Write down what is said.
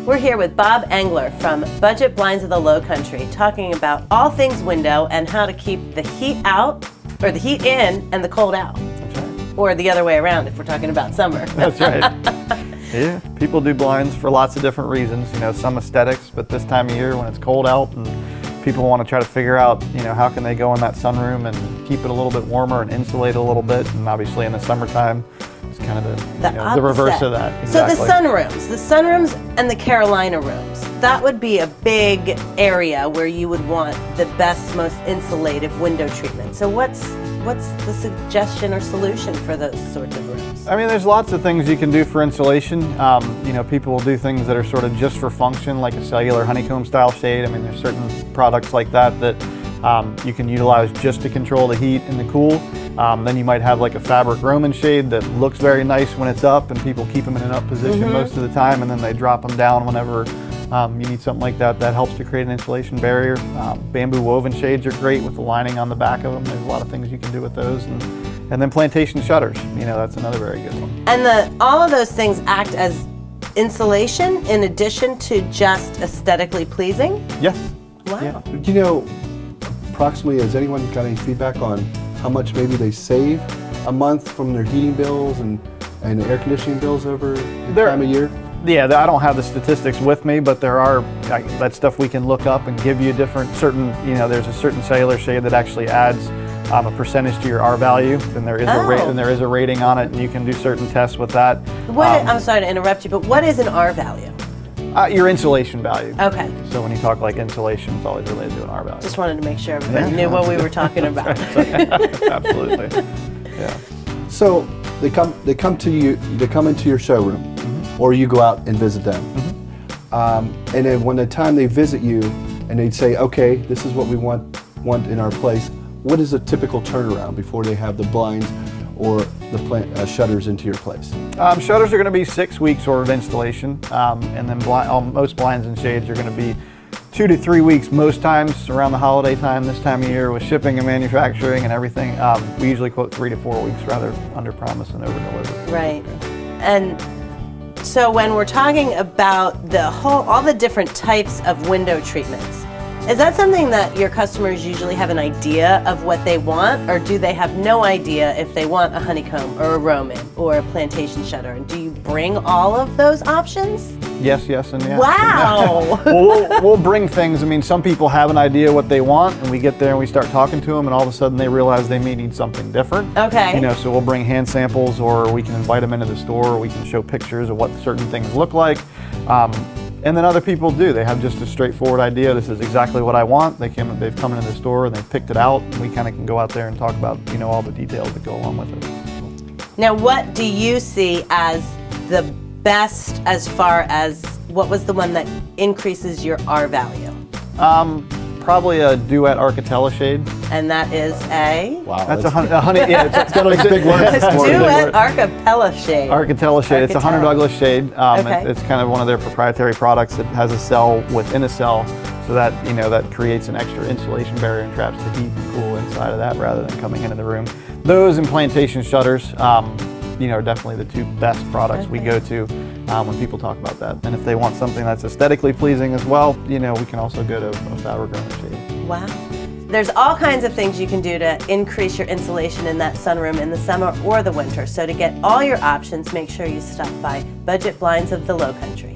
We're here with Bob Engler from Budget Blinds of the Low Country, talking about all things window and how to keep the heat out, or the heat in and the cold out. That's right. Or the other way around if we're talking about summer. That's right. Yeah, people do blinds for lots of different reasons. You know, some aesthetics, but this time of year when it's cold out and people want to try to figure out, you know, how can they go in that sunroom and keep it a little bit warmer and insulate a little bit. And obviously in the summertime, it's kind of the reverse of that. Exactly. So the sunrooms and the Carolina rooms, that would be a big area where you would want the best, most insulative window treatment. So what's the suggestion or solution for those sorts of rooms? I mean, there's lots of things you can do for insulation. You know, people will do things that are sort of just for function, like a cellular honeycomb style shade. I mean, there's certain products like that you can utilize just to control the heat and the cool. Then you might have like a fabric Roman shade that looks very nice when it's up, and people keep them in an up position most of the time, and then they drop them down whenever you need something like that. That helps to create an insulation barrier. Bamboo woven shades are great with the lining on the back of them. There's a lot of things you can do with those. And then plantation shutters, you know, that's another very good one. And all of those things act as insulation in addition to just aesthetically pleasing? Yes. Wow. Yeah. Do you know, approximately, has anyone got any feedback on how much maybe they save a month from their heating bills and air conditioning bills over the time of year? Yeah, I don't have the statistics with me, but there are, that stuff we can look up and give you there's a certain cellular shade that actually adds a percentage to your R value, and there is a rating on it, and you can do certain tests with that. I'm sorry to interrupt you, but what is an R value? Your insulation value. Okay. So when you talk like insulation, it's always related to an R value. Just wanted to make sure everybody knew what we were talking about. Absolutely. Yeah. So they come into your showroom, or you go out and visit them. And then when the time they visit you and they say, okay, this is what we want in our place, what is a typical turnaround before they have the blinds or the shutters into your place? Shutters are going to be 6 weeks sort of installation, and then most blinds and shades are going to be 2 to 3 weeks most times around the holiday time, this time of year with shipping and manufacturing and everything. We usually quote 3 to 4 weeks, rather under promise and over deliver. Right. And so when we're talking about all the different types of window treatments, is that something that your customers usually have an idea of what they want, or do they have no idea if they want a honeycomb or a Roman or a plantation shutter? And do you bring all of those options? Yes, and yes. Wow! We'll bring things. I mean, some people have an idea what they want, and we get there and we start talking to them, and all of a sudden they realize they may need something different. Okay. You know, so we'll bring hand samples, or we can invite them into the store, or we can show pictures of what certain things look like. And then other people do. They have just a straightforward idea. This is exactly what I want. They've come into the store and they've picked it out, and we kind of can go out there and talk about, you know, all the details that go along with it. Now, what do you see as the best, as far as what was the one that increases your R value? Probably a Duet Architella shade. And that is a? Wow. That's a honey. Yeah, it's got a big word. Duet Architella shade. Architella shade. It's a Hunter Douglas shade. Okay. It's kind of one of their proprietary products that has a cell within a cell, so that that creates an extra insulation barrier and traps the heat and cool inside of that rather than coming into the room. Those and plantation shutters, are definitely the two best products we go to when people talk about that. And if they want something that's aesthetically pleasing as well, we can also go to a fabric Roman shade. Wow. There's all kinds of things you can do to increase your insulation in that sunroom in the summer or the winter. So to get all your options, make sure you stop by Budget Blinds of the Low Country.